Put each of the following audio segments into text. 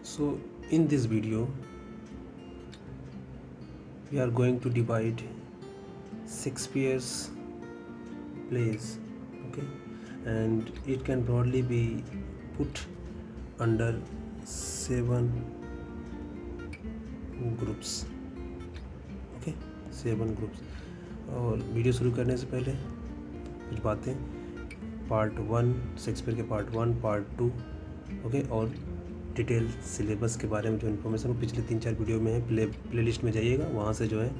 So in this video we are going to divide Shakespeare's plays, okay, and it can broadly be put under 7 groups, okay, 7 groups. और video शुरू करने से पहले कुछ बातें, part 1 Shakespeare के part 1, part 2, okay, और detail syllabus के बारे में जो इन्फॉर्मेशन वो पिछले 3-4 वीडियो में है, प्ले लिस्ट में जाइएगा, वहाँ से जो है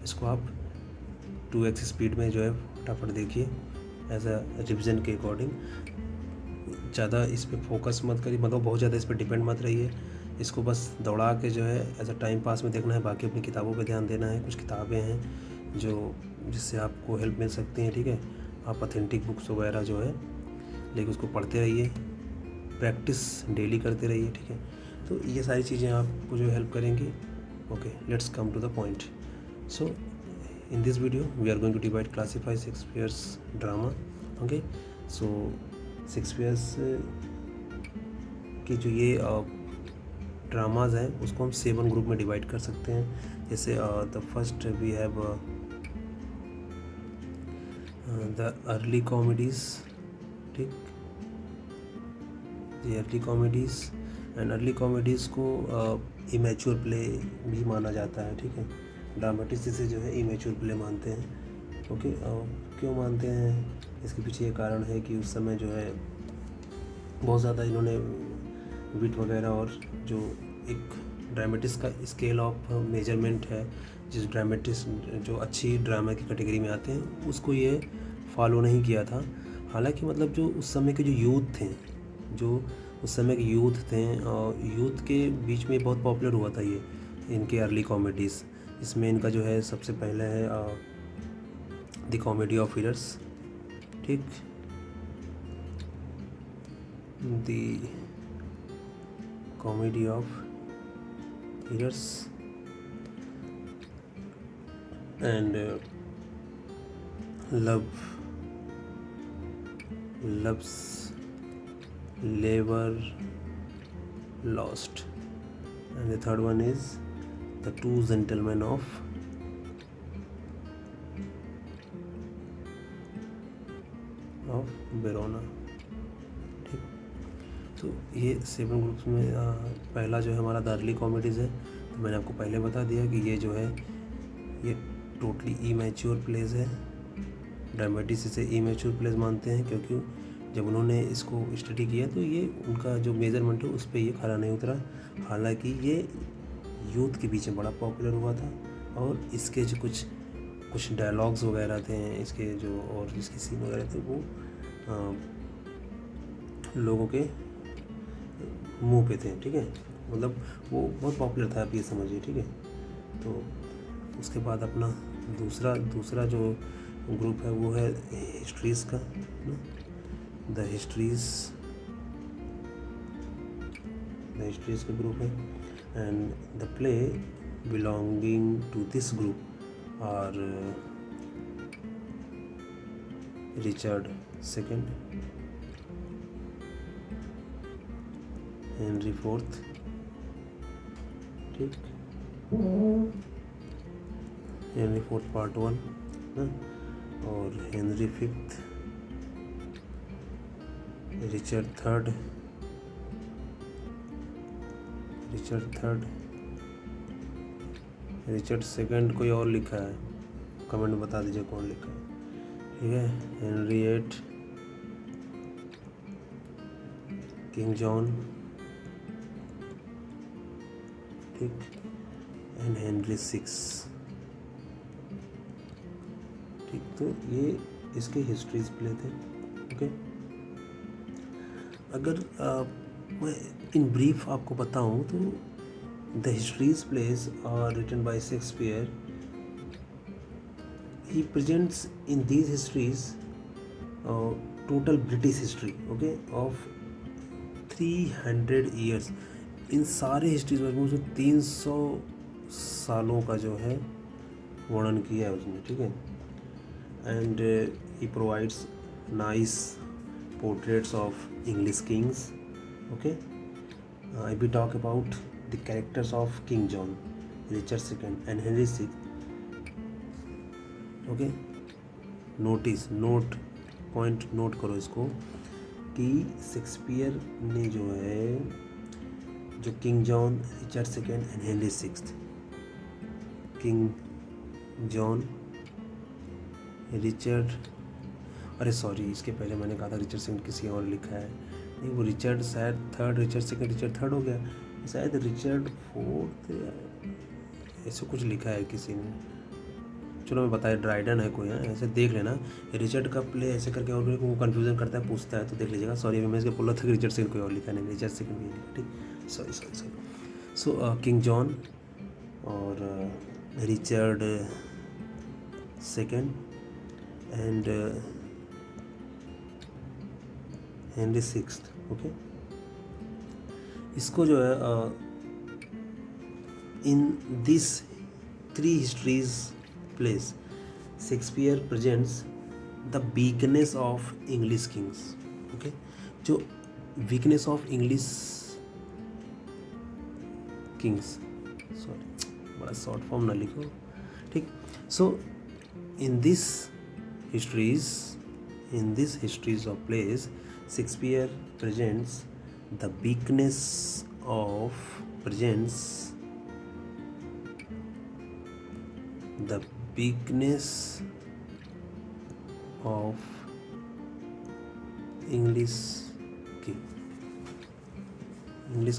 इसको आप 2x स्पीड में जो है फटाफट देखिए एज अ रिविज़न के अकॉर्डिंग। ज़्यादा इस पर फोकस मत करिए, मतलब बहुत ज़्यादा इस पर डिपेंड मत रहिए, इसको बस दौड़ा के जो है एज अ टाइम पास में देखना है। बाकी अपनी किताबों पे ध्यान देना है। कुछ किताबें हैं जो जिससे आपको हेल्प मिल सकती हैं, ठीक है। आप ऑथेंटिक बुक्स वगैरह जो है लेकिन उसको पढ़ते रहिए, प्रैक्टिस डेली करते रहिए, ठीक है। तो ये सारी चीज़ें आपको जो हेल्प करेंगी। Okay, let's come to the point. So in this video we are going to divide classify Shakespeare's drama, okay. So Shakespeare's की जो ये ड्रामाज हैं उसको हम 7 ग्रुप में डिवाइड कर सकते हैं। जैसे the first we have the early comedies, ठीक, the early comedies. And early comedies को इमेच्योर प्ले भी माना जाता है, ठीक है। ड्रामेटिस्ट इसे जो है इमेच्योर प्ले मानते हैं, ओके। क्यों मानते हैं, इसके पीछे ये कारण है कि उस समय जो है बहुत ज़्यादा इन्होंने विट वगैरह और जो एक ड्रामेटिस्ट का स्केल ऑफ मेजरमेंट है, जिस ड्रामेटिस्ट जो अच्छी ड्रामा की कैटेगरी में आते हैं उसको ये फॉलो नहीं किया था। हालांकि मतलब जो उस समय के जो यूथ थे, जो उस समय के यूथ थे, यूथ के बीच में बहुत पॉपुलर हुआ था ये इनके अर्ली कॉमेडीज़। इसमें इनका जो है सबसे पहले है द कॉमेडी ऑफ एरर्स, ठीक, the comedy of errors and loves labor lost, and the third one is the two gentlemen of Verona, ठीक। तो ये 7 ग्रुप्स में पहला जो है हमारा द अर्ली कॉमेडीज़ है। तो मैंने आपको पहले बता दिया कि ये जो है ये टोटली इमेच्योर प्लेज है। ड्रामेटिस्ट इसे इमेच्योर प्लेज मानते हैं क्योंकि जब उन्होंने इसको स्टडी किया तो ये उनका जो मेजरमेंट है उस पर ये खरा नहीं उतरा। हालांकि ये यूथ के बीच में बड़ा पॉपुलर हुआ था और इसके जो कुछ डायलॉग्स वगैरह थे, इसके जो और इसके सीन वगैरह थे वो लोगों के मुंह पे थे, ठीक है। मतलब वो बहुत पॉपुलर था, आप ये समझिए, ठीक है। तो उसके बाद अपना दूसरा जो ग्रुप है वो है हिस्ट्रीज़ का, द हिस्ट्रीज़ का ग्रुप है। And the play belonging to this group are Richard second, Henry fourth, ठीक, हेनरी फोर्थ पार्ट 1, और Henry fifth, Richard third, Richard second कोई और लिखा है, कमेंट में बता दीजिए कौन लिखा है, ठीक है। हेनरी 8, किंग जॉन, ठीक, एंड हेनरी 6, ठीक। तो ये इसके हिस्ट्रीज प्ले थे, ओके। अगर मैं इन ब्रीफ आपको बताऊं तो the histories plays are written by Shakespeare. He presents in these histories total British history, okay, of 300 years. इन सारे हिस्ट्रीज में उसने 300 सालों का जो है वर्णन किया है उसने, ठीक है। And he provides nice portraits of English kings, okay, if we talk about the characters of King John, Richard II and Henry VI, okay, note करो इसको कि शेक्सपियर ने जो है जो king John, Richard second and Henry sixth, king John, Richard, अरे sorry, इसके पहले मैंने कहा था रिचर्ड सेकेंड किसी और लिखा है, नहीं वो रिचर्ड शायद third, Richard second, Richard third हो गया, शायद रिचर्ड फोर्थ ऐसे कुछ लिखा है किसी ने, चलो मैं बताया, ड्राइडन है कोई, है ऐसे देख लेना, रिचर्ड का प्ले ऐसे करके और वो कन्फ्यूजन करता है, पूछता है तो देख लीजिएगा। सॉरी अभी मैं इसके बोला था कि रिचर्ड सेकेंड कोई और लिखा नहीं, रिचर्ड सेकेंड भी लिखा, ठीक, सॉरी। सो किंग जॉन और Richard second and Henry sixth, okay, इसको जो है in this three histories plays Shakespeare presents the weakness of English kings, okay, जो weakness of English kings, sorry बड़ा शॉर्ट फॉर्म ना लिखो, ठीक। So in this histories of plays Shakespeare presents the weakness of English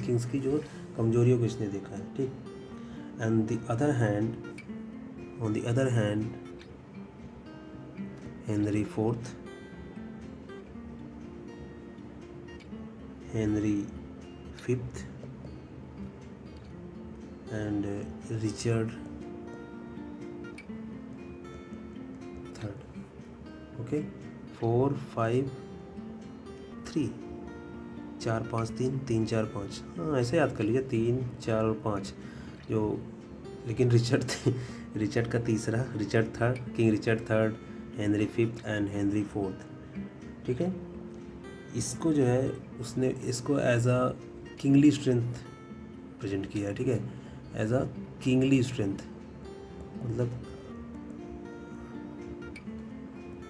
kings की जो कमजोरियों को इसने देखा है, ठीक। And on the other hand Henry fourth, Henry fifth and Richard third, okay, 4 5 3 4 5 3 3 4 5, हाँ ऐसे याद कर लीजिए, 3 4 और 5 जो, लेकिन रिचर्ड का तीसरा, Richard third, king Richard third, Henry fifth and Henry fourth, ठीक है। इसको जो है उसने इसको as a kingly strength present किया है, ठीक है, एज अ किंगली स्ट्रेंथ, मतलब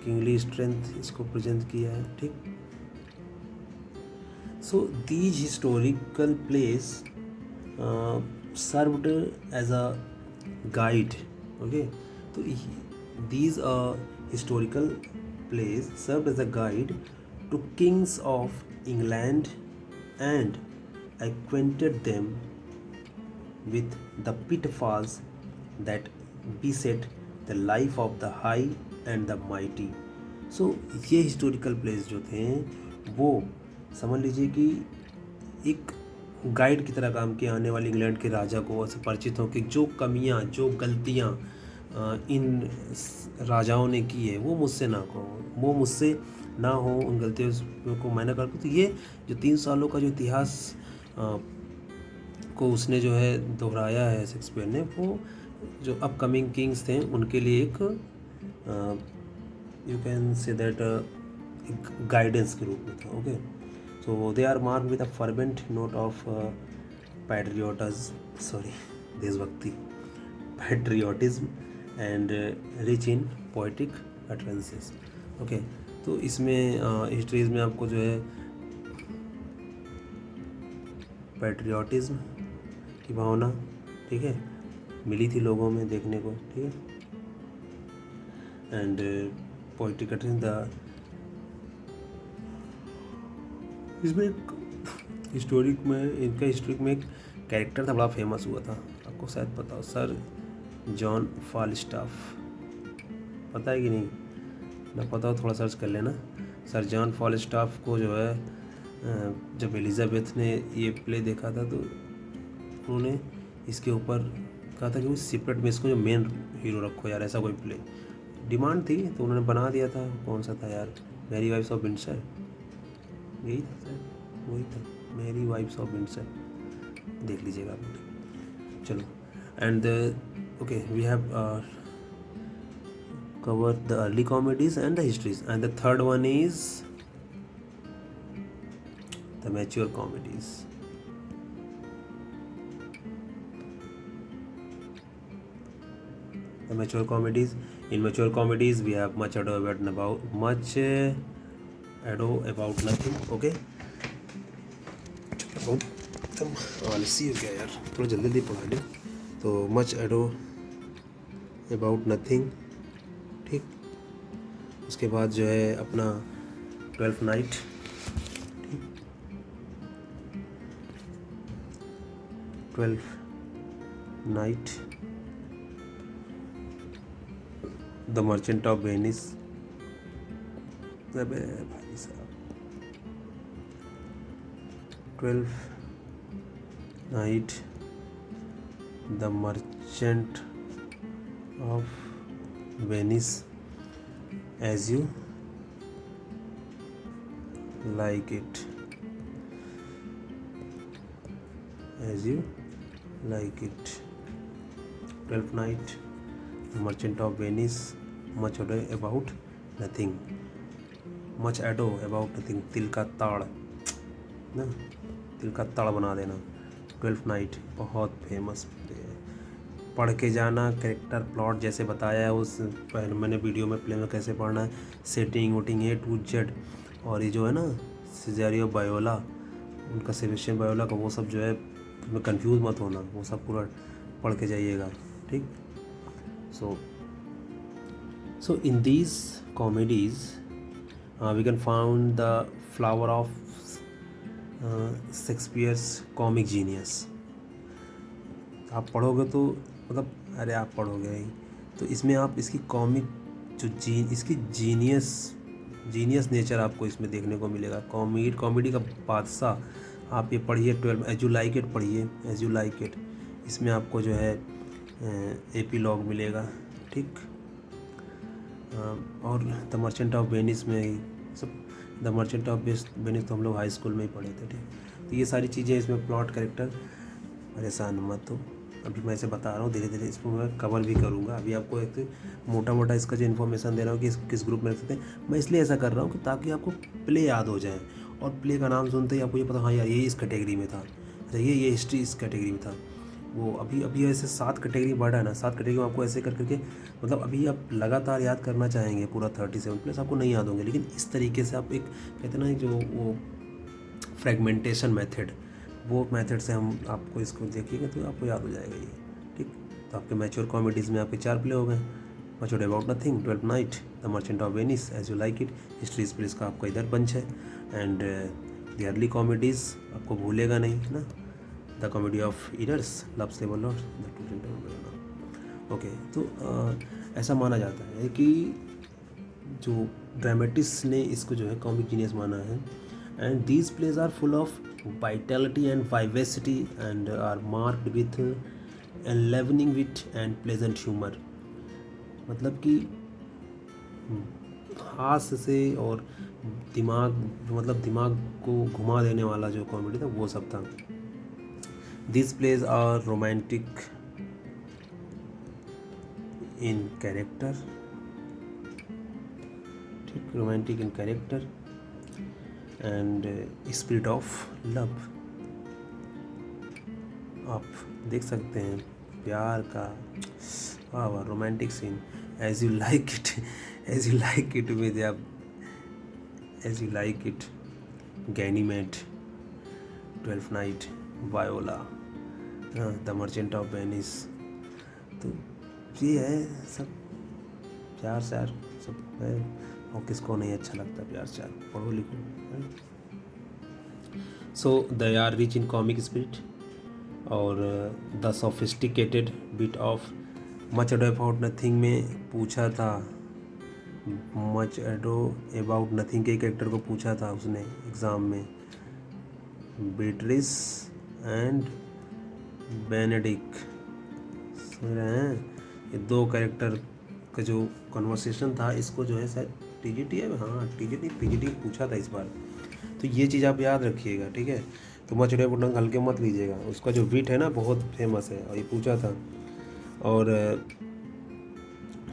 किंगली स्ट्रेंथ इसको प्रेजेंट किया है, ठीक। So these historical plays served as a guide, okay, तो these historical plays served as a guide to kings of England and acquainted them with the pitfalls that beset the life of the high and the mighty. So ये historical plays जो थे वो समझ लीजिए कि एक guide की तरह काम किया, आने वाले इंग्लैंड के राजा को ऐसे परिचित हो कि जो कमियां, जो गलतियां इन राजाओं ने की है वो मुझसे ना हो, उन गलतियों को मैं ना कर। तो ये जो 3 सालों का जो इतिहास को उसने जो है दोहराया है शेक्सपियर ने, वो जो अपकमिंग किंग्स थे उनके लिए एक you can say that guidance के रूप में था, okay. So they are marked with a fervent note of देशभक्ति, patriotism and rich in poetic utterances, okay. तो इसमें हिस्ट्रीज में आपको जो है पैट्रियोटिज्म की भावना, ठीक है, मिली थी लोगों में देखने को, ठीक है, एंड पोइटिक अटरेंस इसमें इनका हिस्टोरिक में एक कैरेक्टर था, बड़ा फेमस हुआ था, आपको शायद पता हो, सर जॉन फॉलस्टाफ, पता है कि नहीं, ना पता हो थोड़ा सर्च कर लेना। सर जॉन फॉलस्टाफ को जो है जब एलिजाबेथ ने ये प्ले देखा था तो उन्होंने इसके ऊपर कहा था कि वो सेपरेट में इसको जो मेन हीरो रखो यार, ऐसा कोई प्ले, डिमांड थी तो उन्होंने बना दिया था। कौन सा था यार, मैरी वाइफ्स ऑफ विंडसर, यही था सर, वही था, मैरी वाइफ्स ऑफ विंडसर, देख लीजिएगा आप। चलो, and okay, we have covered the early comedies and the histories, and the third one is the mature comedies, the mature comedies. In mature comedies, we have much ado about nothing. Okay. बहुत एकदम आलसी हो गया यार, थोड़ा जल्दी जल्दी पढ़ा ले। तो मच एडो अबाउट नथिंग, ठीक। उसके बाद जो है अपना 12th नाइट, ठीक। 12th night, the merchant of Venice. अबे भाई साहब, 12th night, the merchant of Venice, as you like it, as you like it. 12th night, the merchant of Venice, much ado about nothing, much ado about nothing, तिल का ताड़ ना, तिल का ताड़ बना देना। 12th नाइट बहुत फेमस प्ले है, पढ़ के जाना। कैरेक्टर प्लॉट जैसे बताया है उस पहले मैंने वीडियो में प्ले में कैसे पढ़ना है, setting voting A to Z। और ये जो है ना सिजेरियो बायोला, उनका सेबेस्टियन बायोला का वो सब जो है, में कंफ्यूज मत होना, वो सब पूरा पढ़ के जाइएगा, ठीक। So in these comedies we can found the flower of Shakespeare's comic genius. आप पढ़ोगे तो मतलब अरे आप पढ़ोगे ही तो इसमें आप इसकी कॉमिक जो इसकी जीनियस नेचर आपको इसमें देखने को मिलेगा। कॉमेडी का बादशाह आप ये पढ़िए, 12 एज यू लाइक इट पढ़िए, एज यू लाइक इट। इसमें आपको जो है एपीलॉग मिलेगा, ठीक। और द मर्चेंट ऑफ वेनिस में सब, द मर्चेंट ऑफ वेनिस तो हम लोग हाई स्कूल में ही पढ़े थे, ठीक। तो ये सारी चीज़ें इसमें प्लॉट कैरेक्टर, परेशान मत हो, अभी मैं इसे बता रहा हूँ, धीरे धीरे इसको मैं कवर भी करूँगा। अभी आपको एक मोटा मोटा इसका जो इन्फॉर्मेशन दे रहा हूँ कि किस ग्रुप में रख सकते हैं। मैं इसलिए ऐसा कर रहा हूँ कि ताकि आपको प्ले याद हो जाए, और प्ले का नाम सुनते ही आपको ये पता, हाँ यार ये इस कैटेगरी में था, अच्छा ये हिस्ट्री इस कैटेगरी में था। वो अभी ऐसे 7 कैटेगरी बढ़ा है ना, 7 कैटेगरी में आपको ऐसे करके मतलब अभी आप लगातार याद करना चाहेंगे पूरा 37 प्लस, आपको नहीं याद होंगे। लेकिन इस तरीके से आप एक कहते हैं ना जो वो फ्रेगमेंटेशन मेथड, वो मेथड से हम आपको इसको देखिएगा तो आपको याद हो जाएगा ये, ठीक। तो आपके मैच्योर कॉमेडीज़ में आपके 4 प्ले हो गए, much ado about nothing, 12th night, the merchant of Venice, as you like it, history plays का आपका इधर बंच है। एंड द अर्ली कॉमेडीज़ आपको भूलेगा नहीं ना, the comedy of errors, love stable lord, the two gentlemen. Okay, तो ऐसा माना जाता है कि जो ड्रामेटिस्ट ने इसको जो है कॉमिक जीनियस माना है। And these plays are full of vitality and vivacity and are marked with enlivening wit and pleasant humor। मतलब कि हास्य से और दिमाग को घुमा देने वाला जो कॉमेडी था वो सब था। These plays are romantic in character, ठीक, romantic in character and spirit of love. आप देख सकते हैं प्यार का वाह romantic scene, as you like it, as you like it with आप, as you like it, Ganymede, 12th night, Viola, the merchant of Venice. तो ये है सब प्यार श्यार सब है, और किसको नहीं अच्छा लगता प्यार श्यार, पढ़ो लिखो। So they are rich in comic spirit और the sophisticated bit of much ado about nothing में पूछा था, मच एडो अबाउट नथिंग के कैरेक्टर को पूछा था उसने एग्ज़ाम में, बेट्रिस एंड बेनेडिक्ट, समझ रहे हैं, ये 2 कैरेक्टर का जो कन्वर्सेशन था, इसको जो है शायद टीजीटी है, हाँ पीजीटी पूछा था इस बार। तो ये चीज़ आप याद रखिएगा, ठीक है। तो मच एडो अबाउट हल्के मत लीजिएगा, उसका जो विट है ना बहुत फेमस है और ये पूछा था। और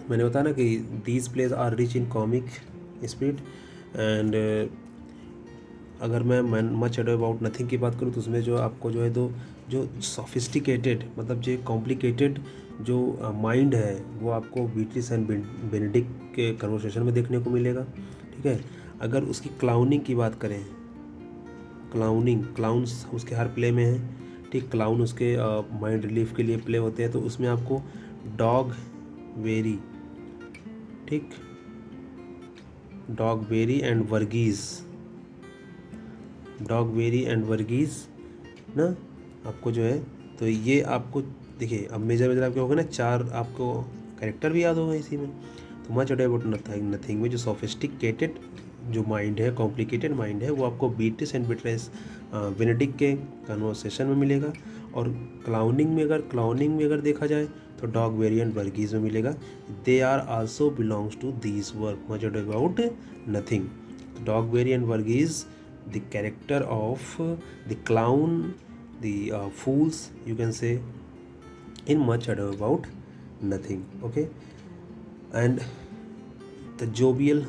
मैंने बताया ना कि these plays are rich in comic spirit and अगर मैं मच एडो अबाउट नथिंग की बात करूँ तो उसमें जो आपको जो है 2 जो सोफिस्टिकेटेड मतलब जो कॉम्प्लिकेटेड जो माइंड है वो आपको बीट्रिस एंड बेनेडिक्ट के कन्वर्सेशन में देखने को मिलेगा। ठीक है, अगर उसकी क्लाउनिंग की बात करें, क्लाउन्स उसके हर प्ले में है। ठीक, क्लाउन उसके माइंड रिलीफ के लिए प्ले होते हैं, तो उसमें आपको डॉग वेरी, ठीक, डॉग वेरी एंड वर्गीज़ ना आपको जो है, तो ये आपको देखिए अब मेजर आपके हो गए ना, 4 आपको कैरेक्टर भी याद होगा इसी में। तो मच अडो अबाउट नथिंग में जो सोफिस्टिकेटेड जो माइंड है, कॉम्प्लिकेटेड माइंड है, वो आपको बीट्रिस एंड बेनेडिक्ट के कन्वर्सेशन में मिलेगा। और क्लाउनिंग में अगर देखा जाए तो डॉग वेरी एंड वर्गीज़ में मिलेगा। They are also belongs to these work much ado about nothing. Dogberry and Verges, the character of the clown, the fools, you can say, in much ado about nothing. Okay, and the jovial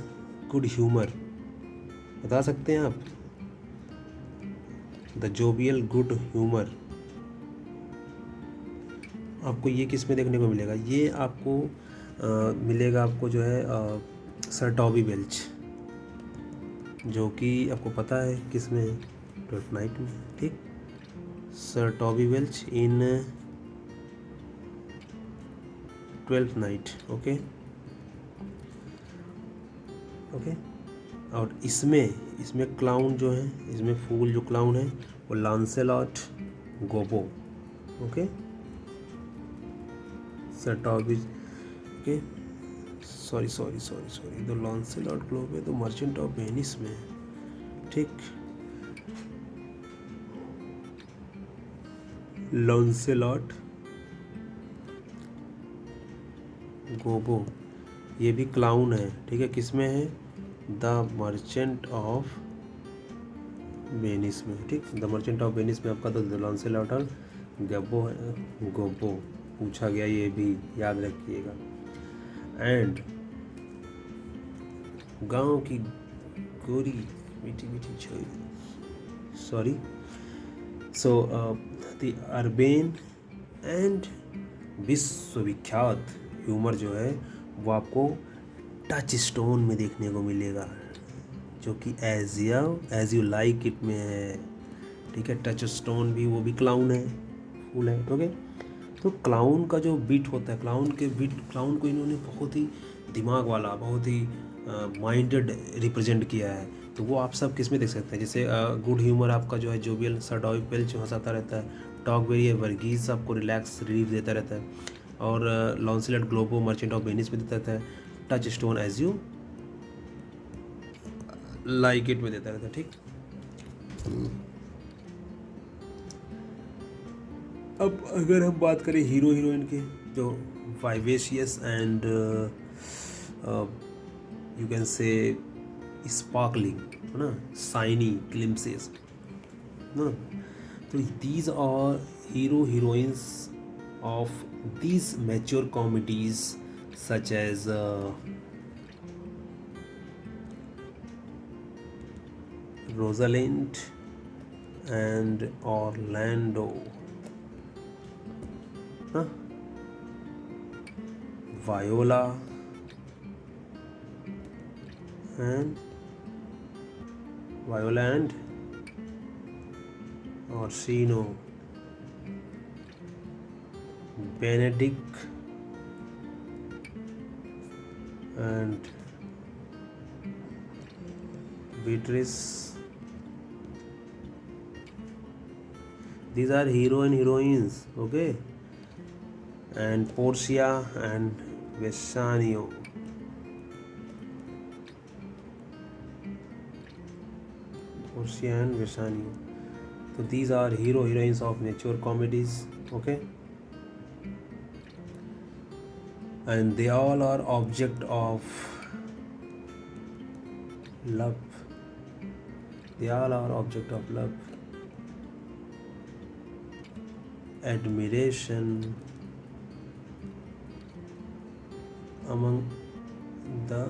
good humor, बता सकते हैं आप? the jovial good humor आपको ये किस में देखने को मिलेगा? ये आपको मिलेगा आपको जो है सर टॉबी वेल्च, जो कि आपको पता है किस में है, ट्वेल्थ नाइट में। ठीक, sir Toby Welch in twelfth night. Okay, और इसमें क्लाउन जो है, इसमें फूल जो क्लाउन है वो Launcelot Gobbo. Okay, sir Toby, okay, sorry the Launcelot Gobbo तो मर्चेंट ऑफ वेनिस में है। ठीक, लॉन्सेलॉट गोबो ये भी क्लाउन है। ठीक है, किस में है? द मर्चेंट ऑफ वेनिस में। ठीक, द मर्चेंट ऑफ वेनिस में आपका तो लॉन्सेलॉट और गोबो पूछा गया, ये भी याद रखिएगा। एंड गांव की गोरी मीठी मीठी छोरी, sorry, so the urbane and विश्वविख्यात ह्यूमर जो है वो आपको टच स्टोन में देखने को मिलेगा, जो कि एज यू लाइक इट में है। ठीक है, टच स्टोन भी, वो भी क्लाउन है, फूल है। ओके, तो क्लाउन का जो बीट होता है, क्लाउन को इन्होंने बहुत ही दिमाग वाला, बहुत ही माइंडेड रिप्रेजेंट किया है। तो वो आप सब किस में देख सकते हैं? जैसे गुड ह्यूमर आपका जो है जोवियल सर टॉबी वेल्च हंसाता रहता है, डॉग वेरी वर्गीज आपको रिलैक्स रिलीफ देता रहता है, और लॉन्सेलॉट ग्लोबो मर्चेंट ऑफ वेनिस में देता रहता है, touch stone age you like it में देता रहता है। ठीक, अब अगर हम बात करें हीरो हीरोइन के, जो vivacious and you can say sparkling है ना, शाइनी ग्लिम्पसेस ना, तो these are hero heroines of these mature comedies such as Rosalind and Orlando, Viola and Orsino, Benedict and Beatrice. These are hero and heroines, okay? And Portia and Vessanion. So these are hero heroines of mature comedies, okay? And they all are object of love. They all are object of love, admiration among the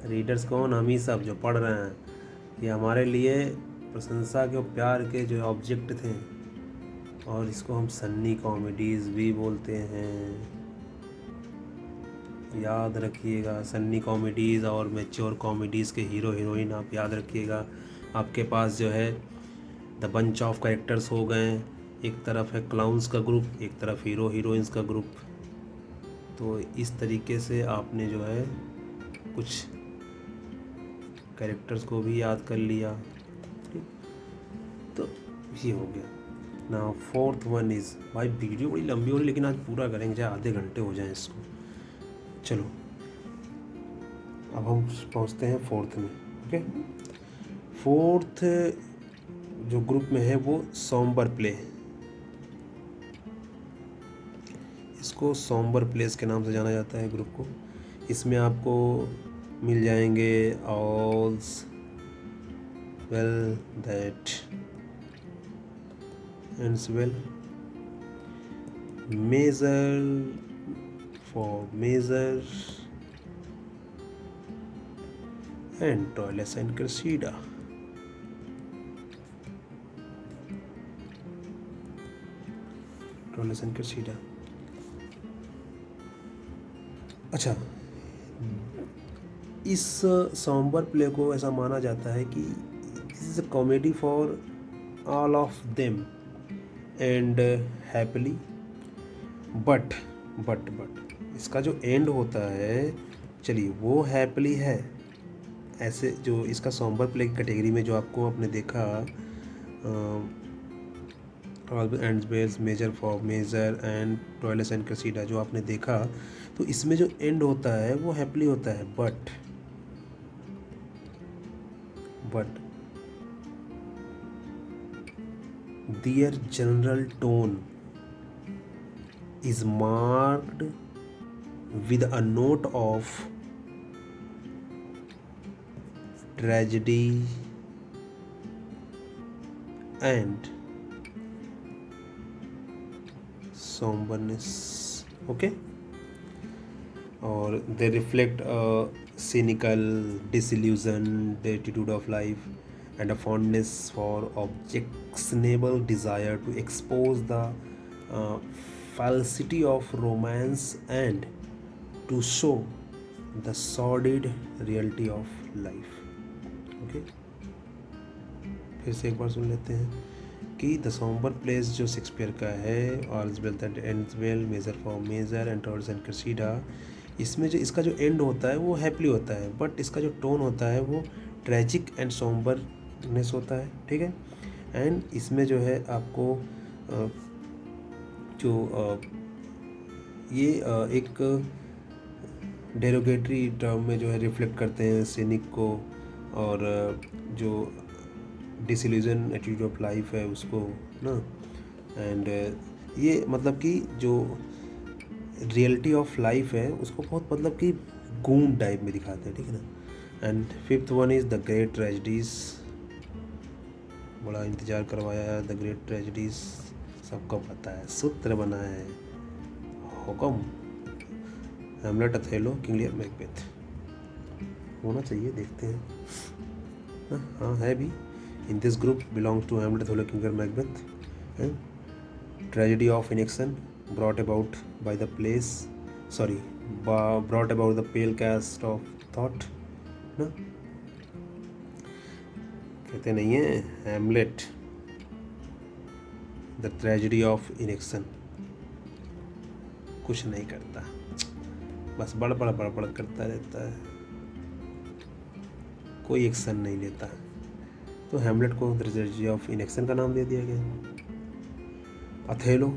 readers कौन? हम ही सब जो पढ़ रहे हैं, ये हमारे लिए प्रशंसा के और प्यार के जो ऑब्जेक्ट थे, और इसको हम सन्नी कॉमेडीज़ भी बोलते हैं। याद रखिएगा, सन्नी कॉमेडीज़ और मैच्योर कॉमेडीज़ के हीरो हीरोइन आप याद रखिएगा। आपके पास जो है द बंच ऑफ कैरेक्टर्स हो गए, एक तरफ है क्लाउन्स का ग्रुप, एक तरफ हीरो हीरोइंस का ग्रुप। तो इस तरीके से आपने जो है कुछ कैरेक्टर्स को भी याद कर लिया, ठीक। तो ये हो गया ना। फोर्थ वन इज़, भाई वीडियो बड़ी लंबी हो रही लेकिन आज पूरा करेंगे, चाहे आधे घंटे हो जाएं इसको। चलो अब हम पहुंचते हैं फोर्थ में। ओके, फोर्थ जो ग्रुप में है वो सॉम्बर प्ले। इसको सॉम्बर प्लेस के नाम से जाना जाता है ग्रुप को। इसमें आपको मिल जाएंगे all's well that ends well, measure for measure and Troilus and Cressida. Troilus and Cressida. अच्छा, इस सॉम्बर प्ले को ऐसा माना जाता है कि this is a comedy for all of them and happily, but इसका जो एंड होता है, चलिए वो हैप्पीली है। ऐसे जो इसका सॉम्बर प्ले की कैटेगरी में जो आपको आपने देखा all end wells, measure for measure and Troilus and Cressida जो आपने देखा, तो इसमें जो एंड होता है वो हैप्पीली होता है, but their general tone is marked with a note of tragedy and somberness. Okay, or they reflect a cynical, disillusioned attitude of life and a fondness for objectionable desire to expose the falsity of romance and to show the sordid reality of life. Okay, फिर से एक बार सुन लेते हैं कि the sombre plays जो Shakespeare का है, all's well that ends well, measure for measure and Troilus and Cressida, इसमें जो इसका जो एंड होता है वो हैप्पीली होता है, बट इसका जो टोन होता है वो ट्रेजिक एंड सॉम्बरनेस होता है, ठीक है। एंड इसमें जो है आपको ये एक डेरोगेटरी टर्म में जो है रिफ्लेक्ट करते हैं सिनिक को, और जो डिसिल्यूजन एटीट्यूड ऑफ लाइफ है उसको ना। एंड ये मतलब कि जो रियलिटी ऑफ लाइफ है उसको बहुत मतलब कि गून टाइप में दिखाते हैं, ठीक है ना। And fifth one is the great tragedies. बड़ा इंतज़ार करवाया है द ग्रेट ट्रेजेडीज, सबको पता है, सूत्र बना है, हुक्म, Hamlet, Othello, King Lear, Macbeth होना चाहिए, देखते हैं। हाँ है भी। In this group belongs to Hamlet, Othello, King Lear, Macbeth. Tragedy of inaction brought about the pale cast of thought. ना कहते नहीं है Hamlet, the tragedy of inaction, कुछ नहीं करता, बस बड़ करता रहता है, कोई एक्शन नहीं लेता। तो हैमलेट को द ट्रेजेडी ऑफ इनएक्शन का नाम दे दिया गया। अथेलो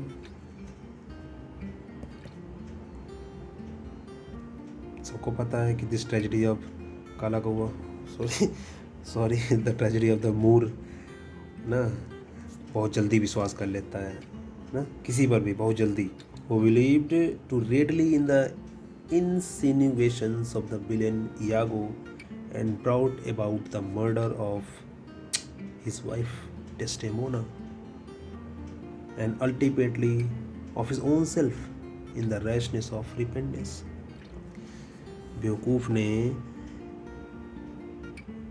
सबको पता है कि दिस ट्रेजेडी ऑफ काला कौवा, sorry the tragedy of the Moor ना, बहुत जल्दी विश्वास कर लेता है ना किसी पर भी, बहुत जल्दी। वो believed too readily in the insinuations of the villain Iago and brought about the murder of his wife Desdemona and ultimately of his own self in the rashness of repentance. बेवकूफ़ ने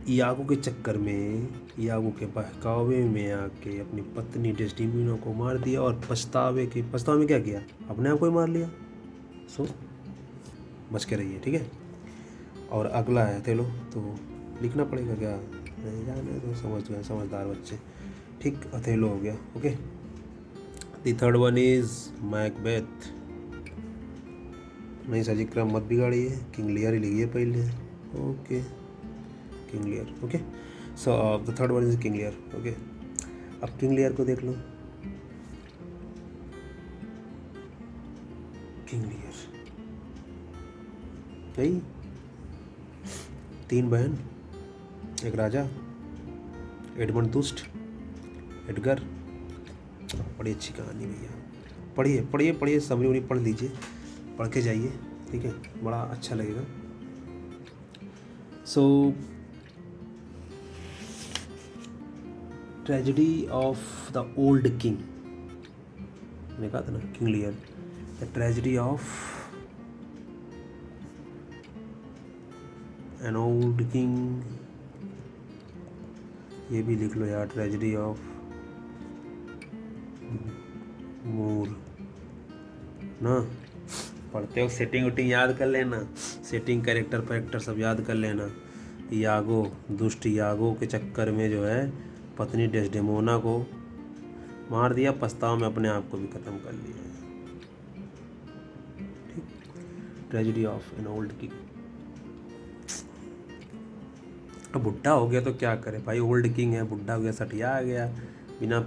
यागो के चक्कर में, यागो के बहकावे में आके अपनी पत्नी डेस्टिनिनो को मार दिया और पछतावे में क्या किया, अपने आप को ही मार लिया। सो बच के रहिए, ठीक है। और अगला है अथेलो, तो लिखना पड़ेगा क्या, नहीं जाने तो समझ गए समझदार बच्चे, ठीक। अथेलो हो गया, okay. The third one is Macbeth. नहीं सर जी, क्रम मत बिगाड़िए, किंग लियर ही लिखिए पहले, okay. King Lear, okay. So the third one is King Lear, okay. अब किंग लियर को देख लो, किंग लियर यही 3 बहन, एक राजा, एडमंड दुष्ट, एडगर। बड़ी अच्छी कहानी भैया, पढ़िए पढ़िए पढ़िए, समरी उरी पढ़ लीजिए, पढ़ के जाइए, ठीक है, बड़ा अच्छा लगेगा। So tragedy of the old king, मैंने कहा था ना King Lear, the tragedy of an old king, ये भी लिख लो यार, ट्रेजेडी ऑफ मूर ना। पढ़ते हो सेटिंग उटिंग याद कर लेना, सेटिंग कैरेक्टर फैक्टर सब याद कर लेना। यागो, दुष्ट यागो के चक्कर में जो है पत्नी डेस्डेमोना को मार दिया, पछताव में अपने आप को भी ख़त्म कर लिया, ठीक। Tragedy of an old king. अब बुढ़ा हो गया तो क्या करे भाई, ओल्ड किंग है, बुढ़ा हो गया, सठिया आ गया, बिना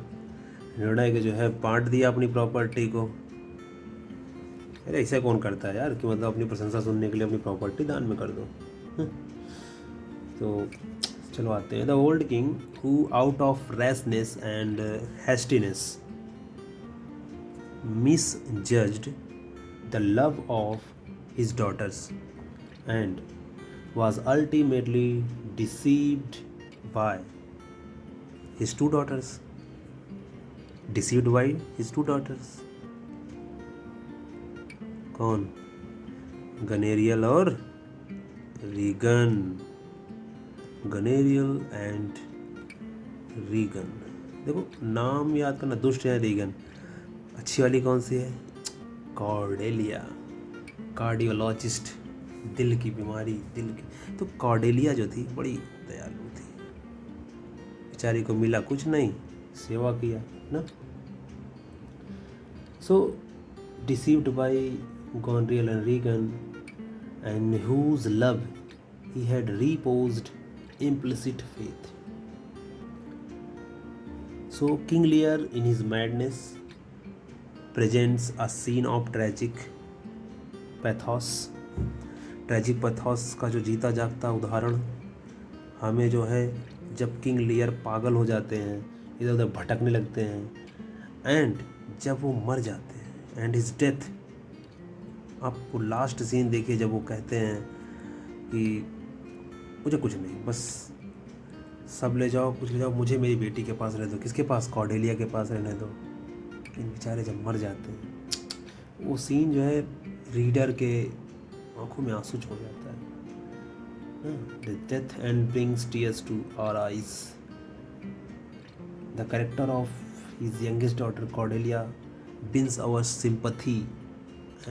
निर्णय के जो है बांट दिया अपनी प्रॉपर्टी को। अरे ऐसा कौन करता है यार, कि मतलब अपनी प्रशंसा सुनने के लिए अपनी प्रॉपर्टी दान में कर दो। तो चलो आते हैं। The old king who out of rashness and hastiness misjudged the love of his daughters and was ultimately deceived by his two daughters. Deceived by his two daughters. कौन, गनेरियल और रीगन, गनेरियल एंड रीगन। देखो नाम याद करना, दुष्ट है Regan, अच्छी वाली कौन सी है, कॉर्डेलिया, कार्डियोलॉजिस्ट, दिल की बीमारी, दिल की। तो कॉर्डेलिया जो थी बड़ी दयालु थी, बेचारी को मिला कुछ नहीं, सेवा किया ना। So deceived by Gonriel and Regan, and whose love he had reposed implicit faith. So King Lear in his madness presents a scene of tragic pathos का जो जीता जागता उदाहरण हमें जो है, जब किंग लियर पागल हो जाते हैं, इधर उधर भटकने लगते हैं, एंड जब वो मर जाते हैं, एंड हिज डेथ। आपको लास्ट सीन देखिए, जब वो कहते हैं कि मुझे कुछ नहीं, बस सब ले जाओ, कुछ ले जाओ, मुझे मेरी बेटी के पास रहने दो। किसके पास, कॉर्डेलिया के पास रहने दो। इन बेचारे जब मर जाते हैं, वो सीन जो है रीडर के आंखों में आंसू छोड़ जाता है। The death and brings tears to our eyes. The character of his youngest daughter Cordelia wins our sympathy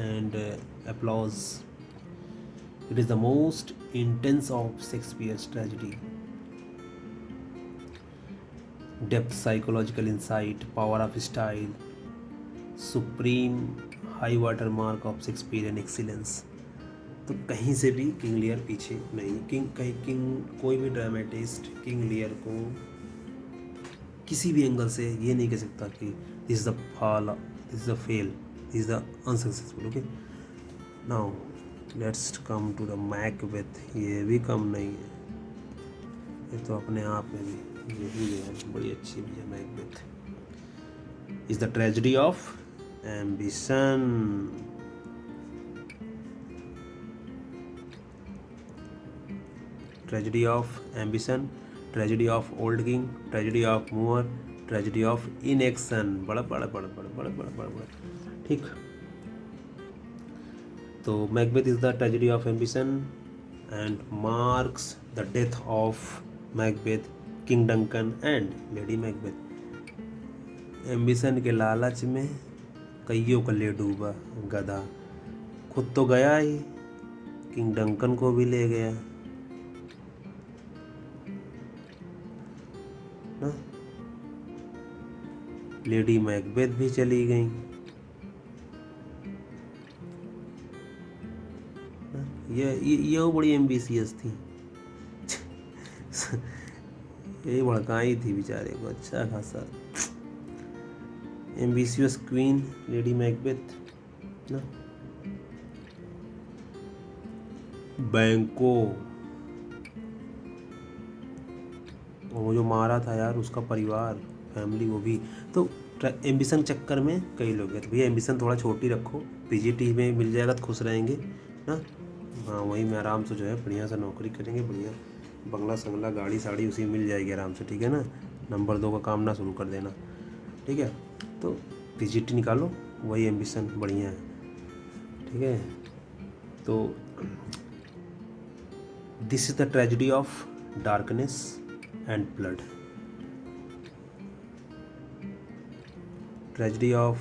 and applause. It is the most intense of Shakespeare's tragedy. Depth, psychological insight, power of style, supreme high water mark of Shakespearean excellence. तो कहीं से भी King Lear पीछे नहीं। कोई भी dramatist King Lear को किसी भी एंगल से ये नहीं कह सकता कि this is the fall, this is the fail, this is the unsuccessful. Okay, now let's come to the Macbeth. ये भी कम नहीं है, ये तो अपने आप में भी ये भी है, बड़ी अच्छी भी है Macbeth. Is the tragedy of ambition. Tragedy of ambition, tragedy of old king, tragedy of Moor, tragedy of inaction. बड़ा बड़ा बड़ा बड़ा बड़ा बड़ा बड़ा बड़ा, ठीक। तो Macbeth is the tragedy of ambition and marks the death of Macbeth, king Duncan and lady Macbeth. Ambition के लालच में कईयों को ले डूबा गधा, खुद तो गया ही, किंग डंकन को भी ले गया ना। लेडी मैकबेथ भी चली गई ना? ये वो बड़ी एम्बिशियस थी यही भड़काई थी बेचारे को अच्छा खासा। एम्बिशियस क्वीन लेडी मैकबेथ ना। बैंको, वो जो मारा था यार उसका परिवार, फैमिली, वो भी तो एम्बिशन चक्कर में कई लोग हैं। तो भैया एम्बिशन थोड़ा छोटी रखो, पीजीटी में मिल जाएगा तो खुश रहेंगे ना। हाँ वहीं में आराम से जो है बढ़िया सा नौकरी करेंगे, बढ़िया बंगला संगला गाड़ी साड़ी उसी में मिल जाएगी आराम से, ठीक है ना। नंबर 2 का काम ना शुरू कर देना, ठीक है। तो पीजीटी निकालो, वही एम्बिशन बढ़िया है, ठीक है। तो this is the tragedy of darkness and blood. Tragedy of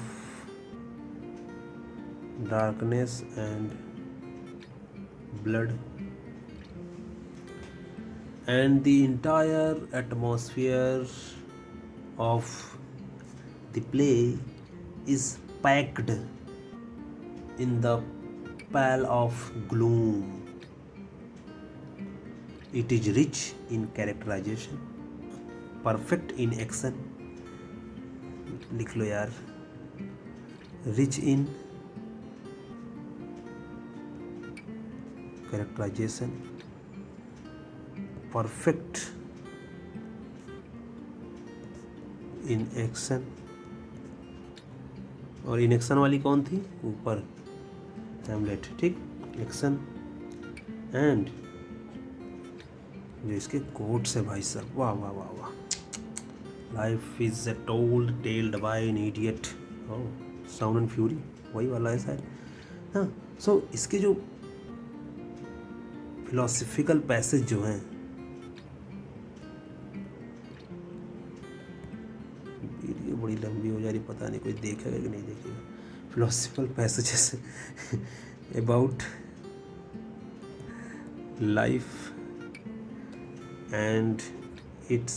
darkness and blood, and the entire atmosphere of the play is packed in the pall of gloom. It is rich in characterization, perfect in action, लिख लो यार, rich in characterization, perfect in action। और in action वाली कौन थी ऊपर, Hamlet, ठीक। Action and जो इसके कोट्स है भाई साहब, वाह वाह वाह वाह। Life is a told tailed by an idiot, sound and fury वही वाला है शायद, हाँ। सो इसके जो फिलोसफिकल पैसेज जो हैं, वीडियो बड़ी लंबी हो जा रही, पता नहीं कोई देखेगा कि नहीं देखेगा। Philosophical passages about life and its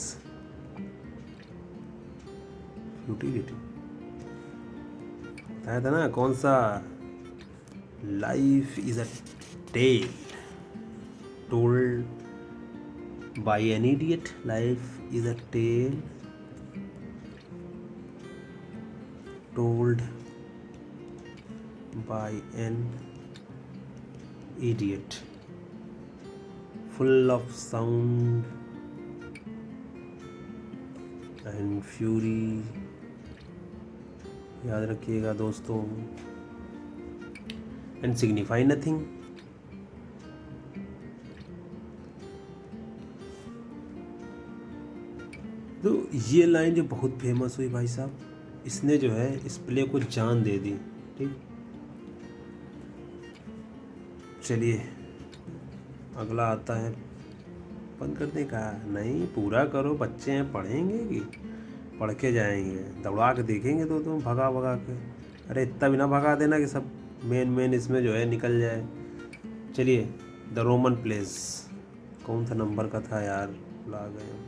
futility, बताया था ना कौन सा। Life is a tale told by an idiot, life is a tale told by an idiot, full of sound and fury। याद रखिएगा दोस्तों, and signify nothing। तो ये लाइन जो बहुत फेमस हुई भाई साहब, इसने जो है इस प्ले को जान दे दी, ठीक। चलिए अगला आता है, बंद करने का नहीं, पूरा करो, बच्चे हैं पढ़ेंगे कि पढ़ के जाएंगे, दौड़ा के देखेंगे तो तुम भगा भगा के। अरे इतना भी ना भगा देना कि सब मेन इसमें जो है निकल जाए। चलिए द रोमन प्लेस, कौन सा नंबर का था यार, भुला गए।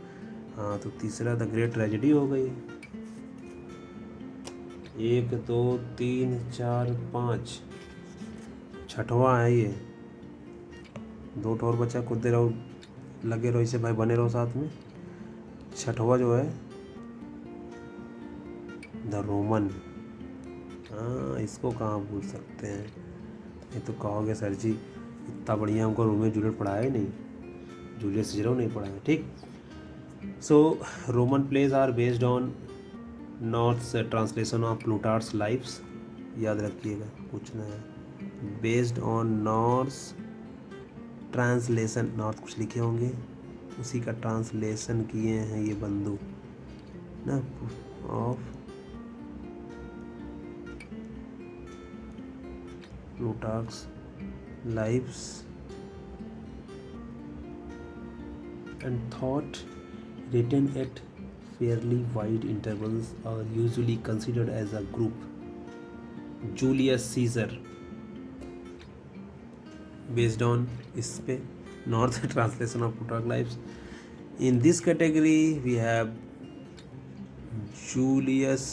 हाँ तो तीसरा द ग्रेट ट्रेजेडी हो गई। 1 2 3 4 5, छठवां है ये। 2 और बचा, कूदते रहो, लगे रहो इसे भाई, बने रहो साथ में। छठवां जो है द रोमन, हाँ इसको कहाँ भूल सकते हैं। ये तो कहोगे सर जी इतना बढ़िया हमको रोमियो जूलियट पढ़ाया ही नहीं, जूलियस सीजर नहीं पढ़ाया, ठीक। So Roman plays are based on North's translation of Plutarch's lives, याद रखिएगा पूछना है। Based on North's translation, north कुछ लिखे होंगे उसी का ट्रांसलेशन किए हैं ये बंधु ना, of Plutarch's lives and thought written at fairly wide intervals are usually considered as a group. Julius Caesar, based on इस पे North translation of Plutarch Lives. In this category we have Julius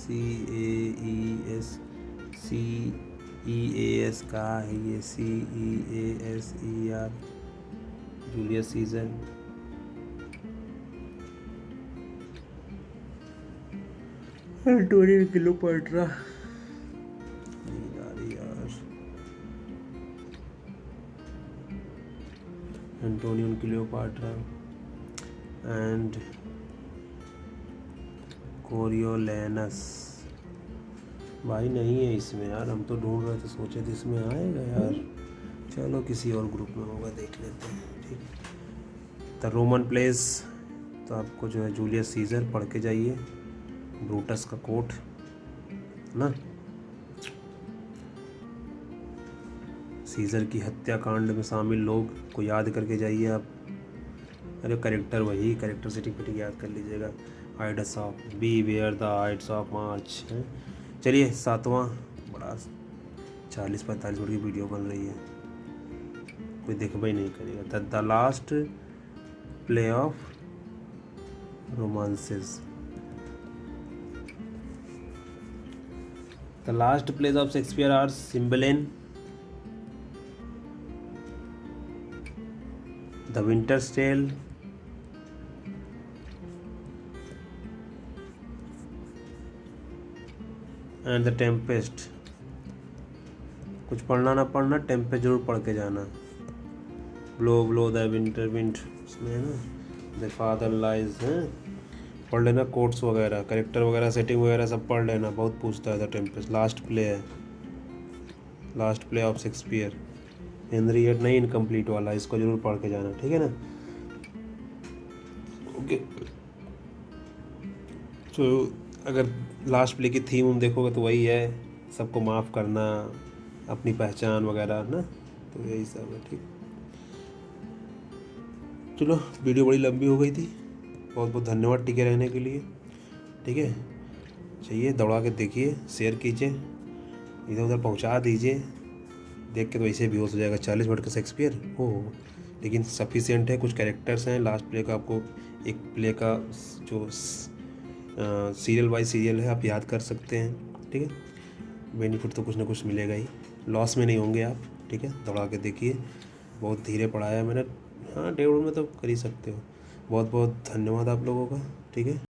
CAES CEAS का है ये CEASER Julius Caesar Antonio Cleopatra नहीं आ रही यार Antonio Cleopatra and कोरियोलेनस भाई नहीं है इसमें यार, हम तो ढूंढ रहे थे, सोचे थे इसमें आएगा यार। चलो किसी और ग्रुप में होगा, देख लेते हैं। ठीक, द रोमन प्लेस, तो आपको जो है जूलियस सीजर पढ़ के जाइए, ब्रूटस का कोट ना, सीजर की हत्याकांड में शामिल लोग को याद करके जाइए आप। अरे करेक्टर वही, करेक्टर सिटिंग फिटिंग याद कर लीजिएगा। Ides of beware the ides of March है। चलिए 7वां, बड़ा 40-45 मिनट की वीडियो बन रही है, कोई देखबा ही नहीं करेगा। The last play of romances, the last plays of Shakespeare are Cymbeline, the Winter's Tale, and the Tempest. कुछ पढ़ना ना पढ़ना, टेम्पेस्ट जरूर पढ़ के जाना। Blow blow the winter wind, उसमें है ना, द फादर लाइज हैं, पढ़ लेना। कोट्स वगैरह, करेक्टर वगैरह, सेटिंग वगैरह सब पढ़ लेना, बहुत पूछता है द टेम्पेस्ट। लास्ट प्ले है, लास्ट प्ले ऑफ शेक्सपियर, हेनरिएट नहीं, इनकम्प्लीट वाला, इसको जरूर पढ़ के जाना, ठीक है ना। ओके, तो अगर लास्ट प्ले की थीम हम देखोगे तो वही है, सबको माफ़ करना, अपनी पहचान वगैरह ना, तो यही सब है। ठीक, चलो वीडियो बड़ी लंबी हो गई थी, बहुत बहुत धन्यवाद टिके रहने के लिए। ठीक है, चाहिए दौड़ा के देखिए, शेयर कीजिए, इधर उधर पहुंचा दीजिए, देख के तो वैसे बेहोश हो जाएगा। 40 मिनट का शेक्सपियर हो, लेकिन सफिशिएंट है। कुछ कैरेक्टर्स हैं, लास्ट प्ले का आपको एक प्ले का जो सीरियल बाय सीरियल है आप याद कर सकते हैं। ठीक है, बेनिफिट तो कुछ ना कुछ मिलेगा ही, लॉस में नहीं होंगे आप। ठीक है, दौड़ा के देखिए, बहुत धीरे पढ़ाया मैंने, हाँ 1.5 में तो कर ही सकते हो। बहुत बहुत धन्यवाद आप लोगों का। ठीक है।